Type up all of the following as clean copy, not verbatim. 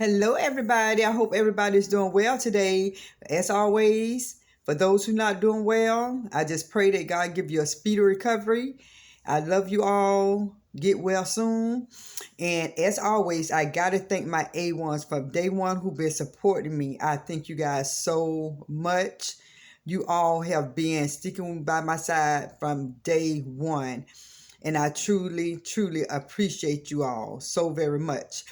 Hello, everybody. I hope everybody's doing well today. As always, for those who not doing well, I just pray that God give you a speedy recovery. I love you all. Get well soon. And as always, I got to thank my A1s from day one who've been supporting me. I thank you guys so much. You all have been sticking by my side from day one. And I truly, truly appreciate you all so very much.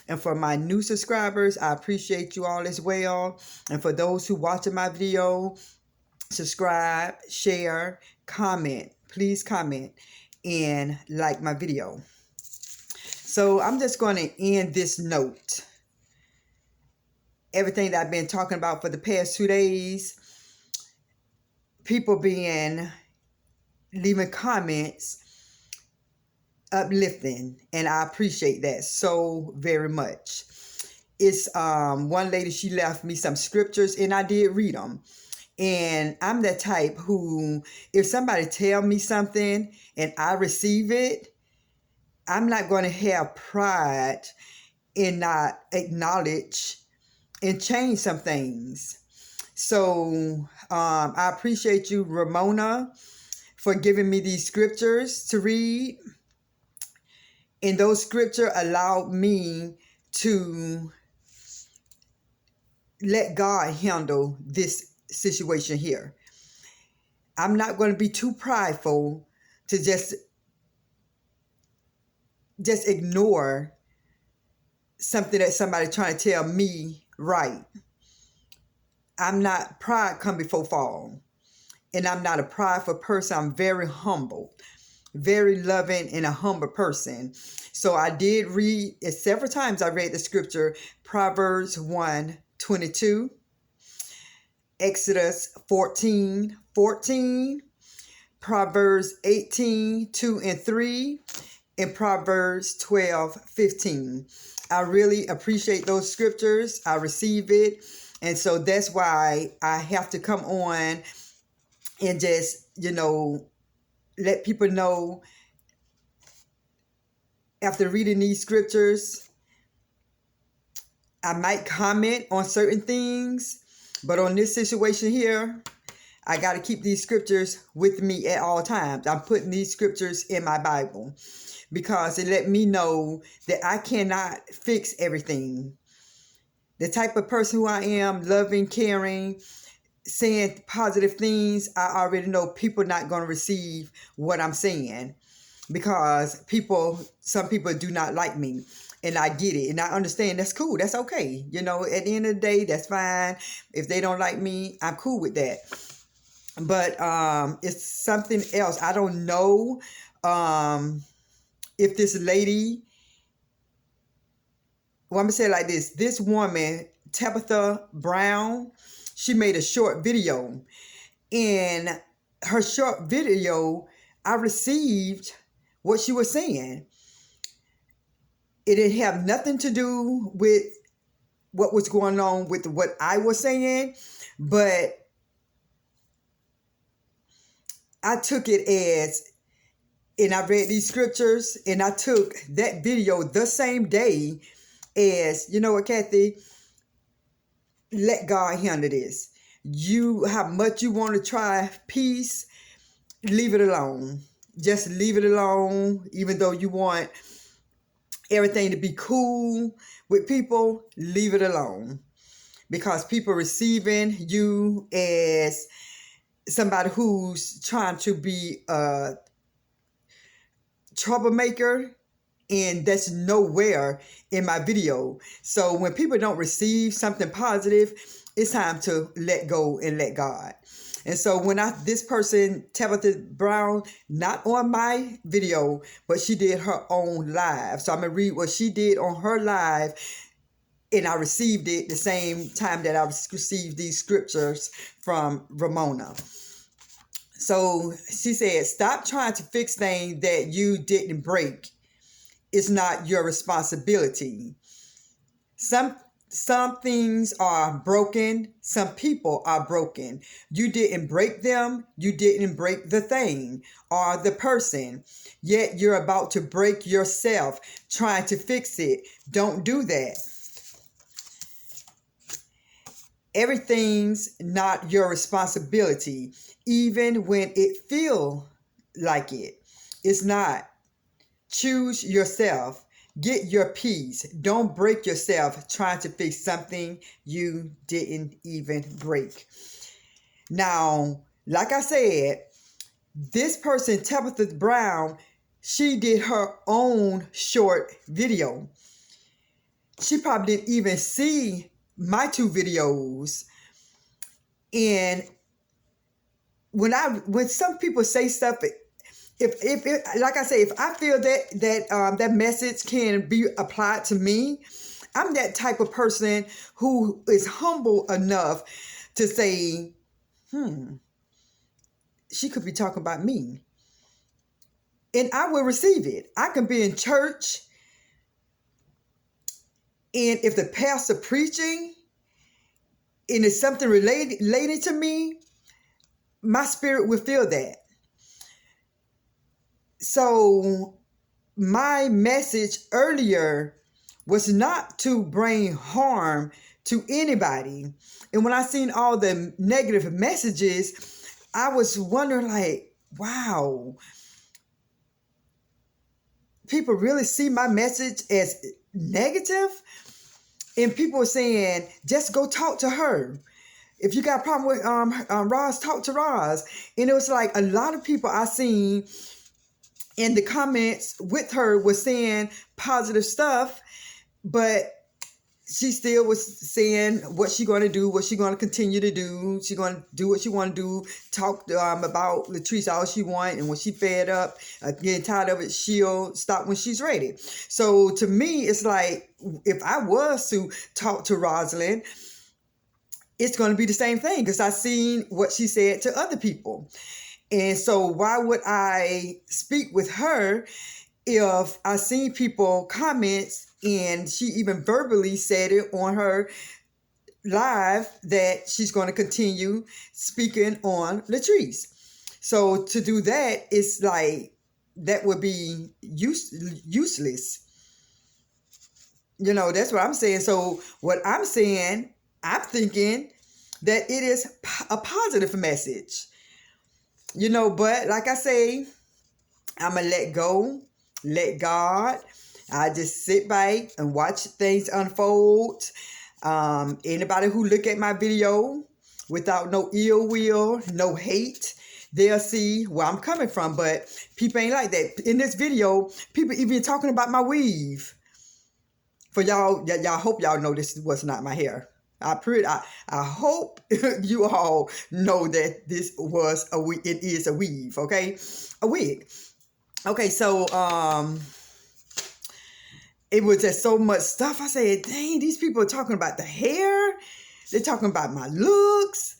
And for my new subscribers, I appreciate you all as well. And for those who watching my video, subscribe, share, comment. Please comment and like my video. So I'm just going to end this note. Everything that I've been talking about for the past 2 days, people being leaving comments uplifting, and I appreciate that so very much. It's one lady, she left me some scriptures and I did read them. And I'm the type who, if somebody tell me something and I receive it, I'm not going to have pride and not acknowledge and change some things. So I appreciate you, Ramona, for giving me these scriptures to read. And those scriptures allowed me to let God handle this situation here. I'm not going to be too prideful to just ignore something that somebody trying to tell me right. I'm not, pride come before fall. And I'm not a prideful person. I'm very humble, very loving, and a humble person. So I did read it several times. I read the scripture, Proverbs 1:22, Exodus 14:14, Proverbs 18:2-3, and Proverbs 12:15. I really appreciate those scriptures. I receive it. And so that's why I have to come on and just, let people know after reading these scriptures, I might comment on certain things, but on this situation here, I got to keep these scriptures with me at all times. I'm putting these scriptures in my Bible because it let me know that I cannot fix everything. The type of person who I am, loving, caring, saying positive things, I already know people not going to receive what I'm saying because some people do not like me, and I get it and I understand. That's cool. That's okay. At the end of the day, that's fine. If they don't like me, I'm cool with that. But it's something else. I don't know if this lady, well, I'm gonna say it like this woman, Tabitha Brown, she made a short video. In her short video, I received what she was saying. It didn't have nothing to do with what was going on with what I was saying, but I took it as, and I read these scriptures, and I took that video the same day as, you know what, Kathy, let God handle this. How much you want to try peace, leave it alone. Just leave it alone. Even though you want everything to be cool with people, leave it alone. Because people receiving you as somebody who's trying to be a troublemaker, and that's nowhere in my video. So when people don't receive something positive, it's time to let go and let God. And so when this person, Tabitha Brown, not on my video, but she did her own live. So I'm going to read what she did on her live, and I received it the same time that I received these scriptures from Ramona. So she said, stop trying to fix things that you didn't break. It's not your responsibility. Some things are broken. Some people are broken. You didn't break them. You didn't break the thing or the person. Yet you're about to break yourself trying to fix it. Don't do that. Everything's not your responsibility, even when it feel like it. It's not. Choose yourself. Get your peace. Don't break yourself trying to fix something you didn't even break. Now, like I said, this person, Tabitha Brown, she did her own short video. She probably didn't even see my two videos. And when some people say stuff, if like I say, if I feel that message can be applied to me, I'm that type of person who is humble enough to say, she could be talking about me. And I will receive it. I can be in church, and if the pastor preaching and it's something related to me, my spirit will feel that. So my message earlier was not to bring harm to anybody. And when I seen all the negative messages, I was wondering, like, wow, people really see my message as negative? And people were saying, just go talk to her. If you got a problem with Ros, talk to Ros. And it was like a lot of people I seen in the comments with her was saying positive stuff, but she still was saying what she going to do, what she going to continue to do. She going to do what she want to do, talk about Latrese all she want, and when she fed up, getting tired of it, she'll stop when she's ready. So to me, it's like, if I was to talk to Rosalind, it's going to be the same thing, because I seen what she said to other people. And so why would I speak with her if I seen people comments, and she even verbally said it on her live that she's going to continue speaking on Latrese. So to do that, it's like, that would be useless. You know, that's what I'm saying. So what I'm saying, I'm thinking that it is a positive message. You know, but like I say, I'm going to let go, let God. I just sit back and watch things unfold. Anybody who look at my video without no ill will, no hate, they'll see where I'm coming from. But people ain't like that. In this video, people even talking about my weave. For y'all hope y'all know this was not my hair. I hope you all know that this was it is a weave, okay? A wig. Okay, so it was just so much stuff. I said, dang, these people are talking about the hair. They're talking about my looks.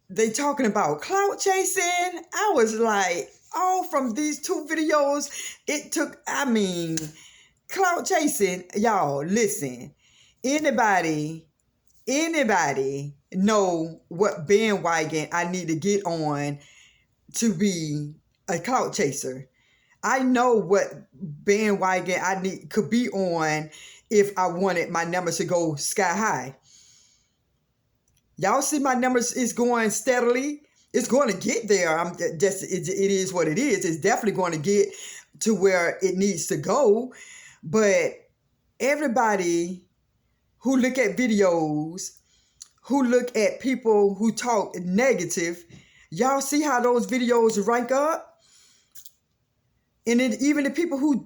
They talking about clout chasing. I was like, all from these two videos, it took, clout chasing. Y'all, listen. Anybody know what bandwagon I need to get on to be a clout chaser? I know what bandwagon could be on if I wanted my numbers to go sky high. Y'all see my numbers is going steadily. It's going to get there. It is what it is. It's definitely going to get to where it needs to go. But everybody who look at videos, who look at people who talk negative, y'all see how those videos rank up? And then even the people who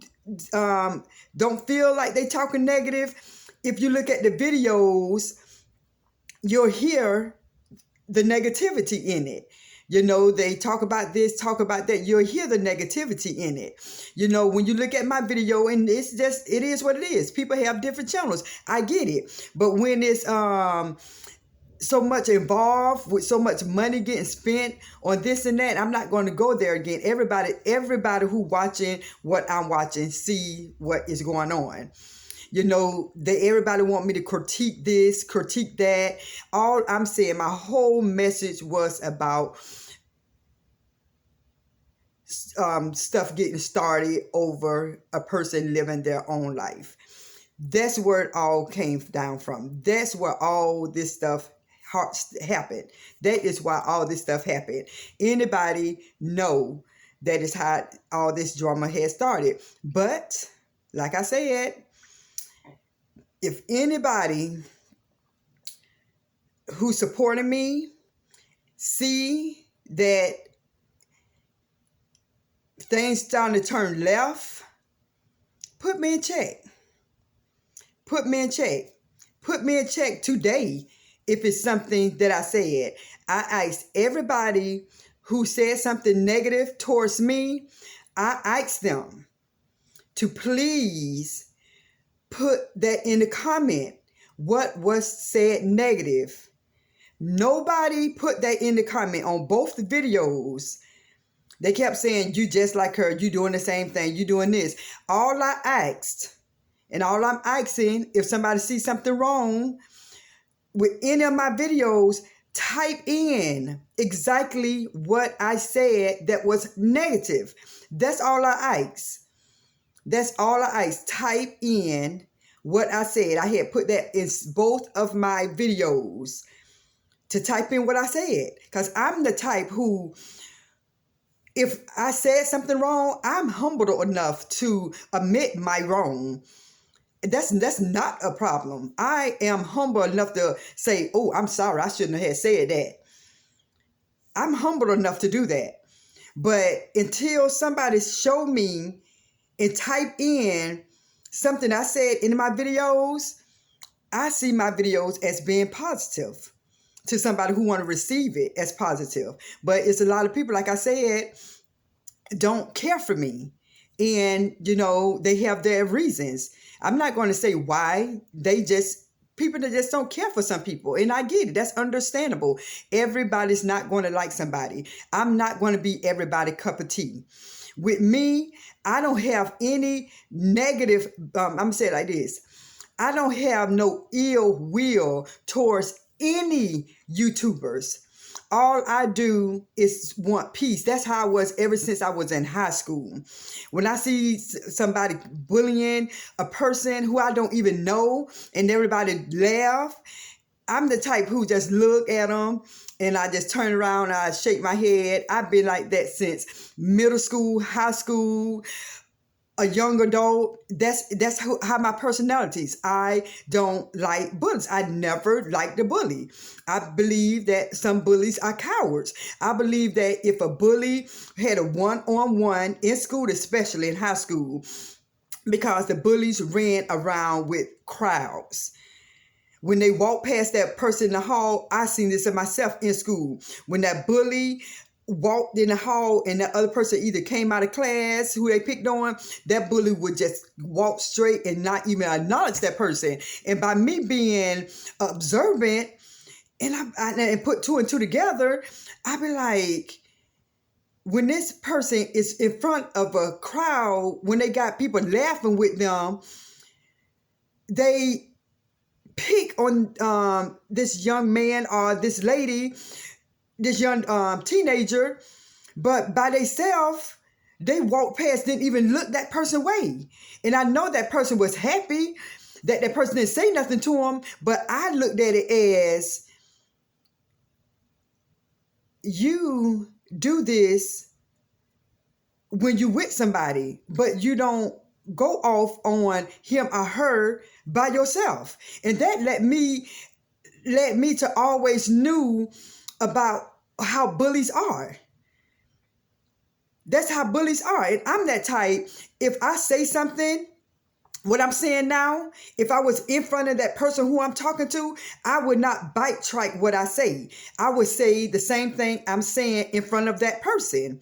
don't feel like they talking negative, if you look at the videos, you'll hear the negativity in it. You know, they talk about this, talk about that. You'll hear the negativity in it. You know, when you look at my video, and it is what it is. People have different channels. I get it. But when it's so much involved, with so much money getting spent on this and that, I'm not going to go there again. Everybody who watching what I'm watching, see what is going on. You know, everybody want me to critique this, critique that. All I'm saying, my whole message was about stuff getting started over a person living their own life. That's where it all came down from. That's where all this stuff happened. That is why all this stuff happened. Anybody know that is how all this drama had started. But like I said, if anybody who's supporting me see that things starting to turn left, put me in check. Put me in check. Put me in check today if it's something that I said. I asked everybody who said something negative towards me, I asked them to please put that in the comment. What was said negative? Nobody put that in the comment on both the videos. They kept saying, you just like her, you doing the same thing, you doing this. All I asked, and all I'm asking, if somebody sees something wrong with any of my videos, type in exactly what I said that was negative. That's all I ask. That's all I ask. Type in what I said. I had put that in both of my videos to type in what I said. Because I'm the type who, if I said something wrong, I'm humble enough to admit my wrong. That's not a problem. I am humble enough to say, oh, I'm sorry, I shouldn't have said that. I'm humble enough to do that. But until somebody show me and type in something I said in my videos, I see my videos as being positive to somebody who want to receive it as positive. But it's a lot of people, like I said, don't care for me. And, they have their reasons. I'm not going to say why. People that just don't care for some people. And I get it. That's understandable. Everybody's not going to like somebody. I'm not going to be everybody's cup of tea. With me, I don't have any negative, I'm going to say it like this. I don't have no ill will towards any YouTubers. All I do is want peace. That's how I was ever since I was in high school. When I see somebody bullying a person who I don't even know and everybody laugh, I'm the type who just look at them and I just turn around and I shake my head. I've been like that since middle school, high school, a young adult. That's how my personality is. I don't like bullies. I never liked a bully. I believe that some bullies are cowards. I believe that if a bully had a one-on-one in school, especially in high school, because the bullies ran around with crowds. When they walk past that person in the hall, I seen this in myself in school. When that bully walked in the hall and that other person either came out of class, who they picked on, that bully would just walk straight and not even acknowledge that person. And by me being observant and put two and two together, I be like, when this person is in front of a crowd, when they got people laughing with them, they pick on this young man or this lady, this young teenager, but by themselves, they walked past, didn't even look that person way. And I know that person was happy that that person didn't say nothing to him, but I looked at it as, you do this when you with somebody, but you don't go off on him or her by yourself. And that led me to always knew about how bullies are. That's how bullies are. And I'm that type. If I say something, what I'm saying now, if I was in front of that person who I'm talking to, I would not backtrack what I say. I would say the same thing I'm saying in front of that person.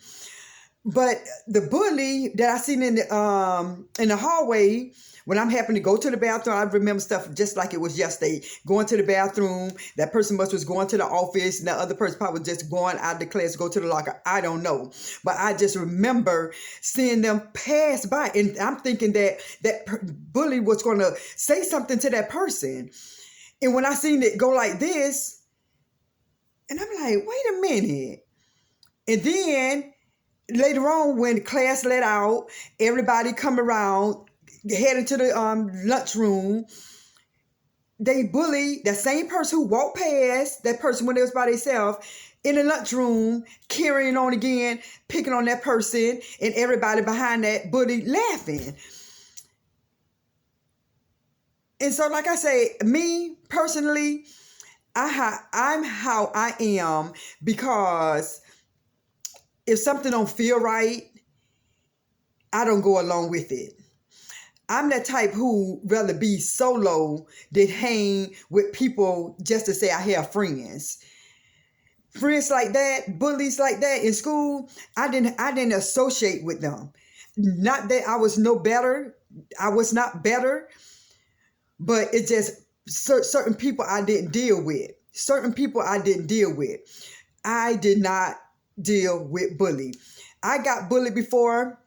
But the bully that I seen in the hallway, when I'm having to go to the bathroom, I remember stuff just like it was yesterday. Going to the bathroom, that person was going to the office, and the other person probably was just going out of the class to go to the locker. I don't know. But I just remember seeing them pass by, and I'm thinking that bully was going to say something to that person. And when I seen it go like this, and I'm like, wait a minute. And then later on, when class let out, everybody come around, heading to the lunchroom. They bullied that same person who walked past that person when they was by themselves in the lunchroom, carrying on again, picking on that person, and everybody behind that bully laughing. And so, like I say, me personally, I'm how I am because if something don't feel right, I don't go along with it. I'm that type who rather be solo than hang with people just to say I have friends. Friends like that, bullies like that in school, I didn't associate with them. Not that I was no better. I was not better, but it just certain people I didn't deal with. Certain people I didn't deal with. I did not deal with bully. I got bullied before.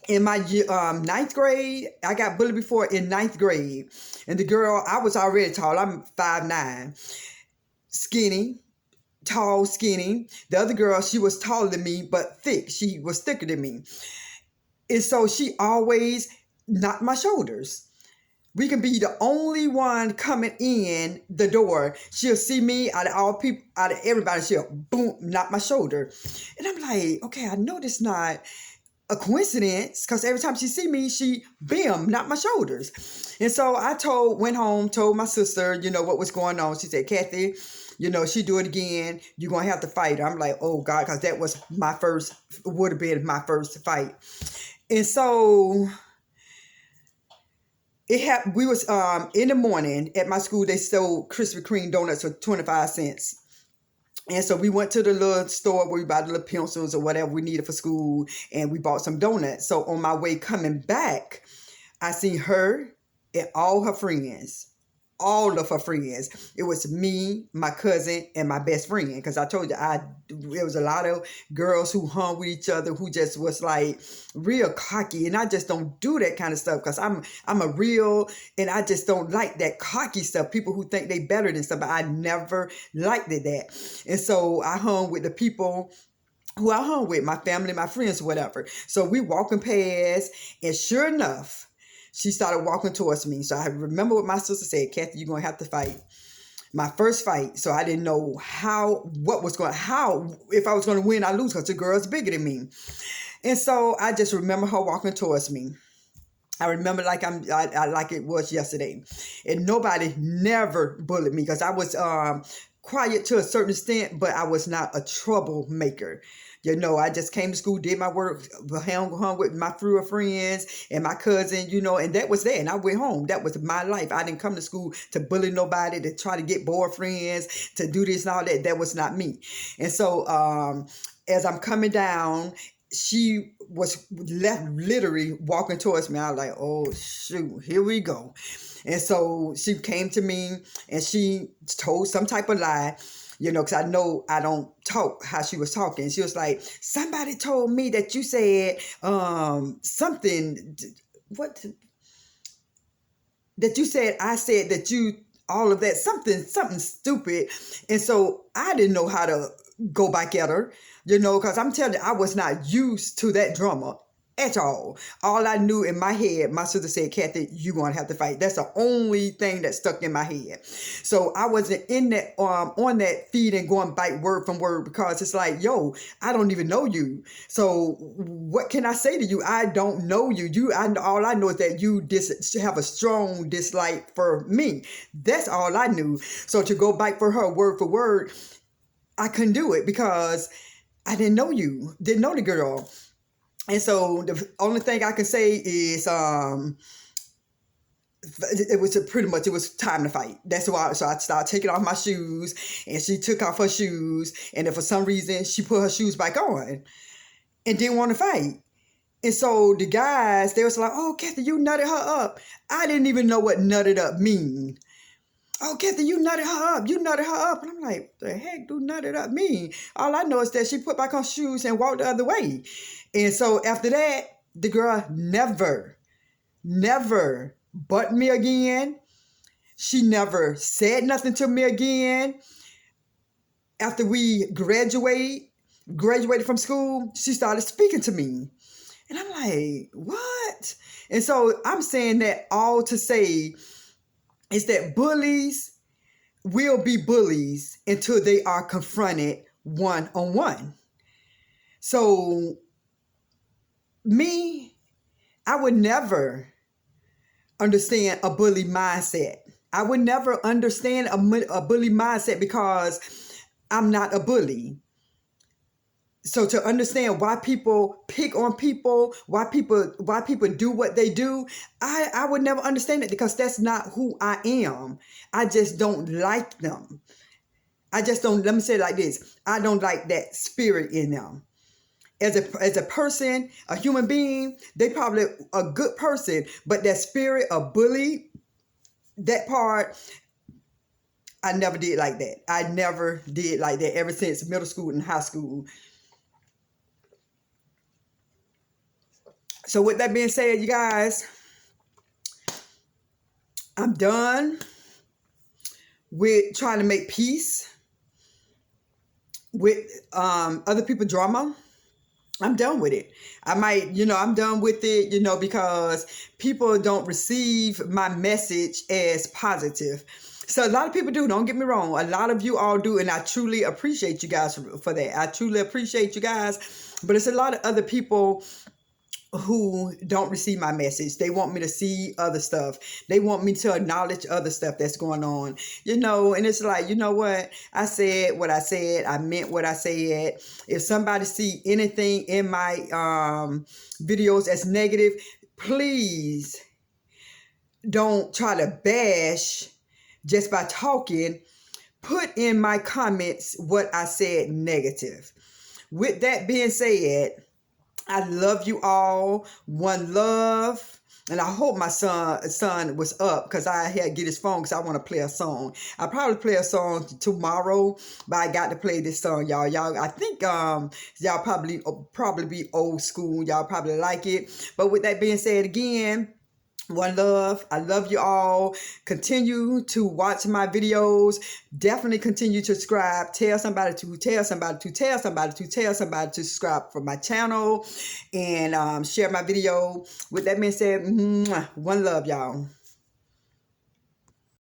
In my ninth grade, I got bullied before in ninth grade. And the girl, I was already tall. I'm 5'9", skinny, tall, skinny. The other girl, she was taller than me, but thick. She was thicker than me. And so she always knocked my shoulders. We can be the only one coming in the door. She'll see me out of all people, out of everybody. She'll boom, knock my shoulder. And I'm like, okay, I know this not a coincidence, because every time she see me, she bam, knock my shoulders. And so I went home, told my sister, what was going on. She said, Kathy, she do it again. You're going to have to fight her. I'm like, oh God, because that was would have been my first fight. And so we was in the morning at my school, they sold Krispy Kreme donuts for 25 cents. And so we went to the little store where we bought the little pencils or whatever we needed for school, and we bought some donuts. So on my way coming back, I seen her and all her friends. All of her friends. It was me, my cousin, and my best friend. Because I told you, there was a lot of girls who hung with each other who just was like real cocky. And I just don't do that kind of stuff because I'm a real, and I just don't like that cocky stuff. People who think they better than somebody. I never liked that. And so I hung with the people who I hung with, my family, my friends, whatever. So we walking past, and sure enough, she started walking towards me. So I remember what my sister said, Kathy, you're going to have to fight. My first fight. So I didn't know if I was going to win or lose, because the girl's bigger than me. And so I just remember her walking towards me. I remember like like it was yesterday. And nobody never bullied me, because I was quiet to a certain extent, but I was not a troublemaker. I just came to school, did my work, hung with my few friends and my cousin, and that was that. And I went home. That was my life. I didn't come to school to bully nobody, to try to get boyfriends, to do this and all that. That was not me. And so as I'm coming down, she was literally walking towards me. I was like, oh, shoot, here we go. And so she came to me and she told some type of lie, because I know I don't talk how she was talking. She was like, somebody told me that you said something, that you said, I said that you, all of that, something stupid. And so I didn't know how to go back at her, because I'm telling you, I was not used to that drama at all. All I knew in my head, my sister said, Kathy, you're going to have to fight. That's the only thing that stuck in my head. So I wasn't in that, on that feed and going back word from word, because it's like, yo, I don't even know you. So what can I say to you? I don't know you. All I know is that you have a strong dislike for me. That's all I knew. So to go back for her word for word, I couldn't do it because I didn't know you, didn't know the girl. And so the only thing I can say is it was time to fight. That's why. So I started taking off my shoes, and she took off her shoes, and then for some reason she put her shoes back on and didn't want to fight. And so the guys, they was like, oh, Kathy, you nutted her up. I didn't even know what nutted up mean. Oh, Kathy, you nutted her up. You nutted her up. And I'm like, the heck do nutted up mean? All I know is that she put back her shoes and walked the other way. And so after that, the girl never butt me again. She never said nothing to me again. After we graduated from school, she started speaking to me. And I'm like, what? And so I'm saying that all to say is that bullies will be bullies until they are confronted one-on-one. So me, I would never understand a bully mindset. I would never understand a bully mindset because I'm not a bully. So to understand why people pick on people, why people do what they do, I would never understand it because that's not who I am. I just don't like them. I just don't, let me say it like this. I don't like that spirit in them. As a person, a human being, they probably a good person, but that spirit of bully, that part, I never did like that. I never did like that ever since middle school and high school. So with that being said, you guys, I'm done with trying to make peace with other people's drama. I'm done with it. I'm done with it, because people don't receive my message as positive. So a lot of people do, don't get me wrong. A lot of you all do, and I truly appreciate you guys for that. I truly appreciate you guys. But it's a lot of other people who don't receive my message. They want me to see other stuff. They want me to acknowledge other stuff that's going on, and it's like, you know what? I said what I said. I meant what I said. If somebody see anything in my videos as negative, please don't try to bash just by talking. Put in my comments what I said negative. With that being said, I love you all. One love. And I hope my son was up because I had to get his phone because I want to play a song. I'll probably play a song tomorrow, but I got to play this song, y'all. I think y'all probably be old school. Y'all probably like it. But with that being said, again, one love. I love you all. Continue to watch my videos. Definitely continue to subscribe. Tell somebody to subscribe for my channel and share my video. With that being said, one love, y'all.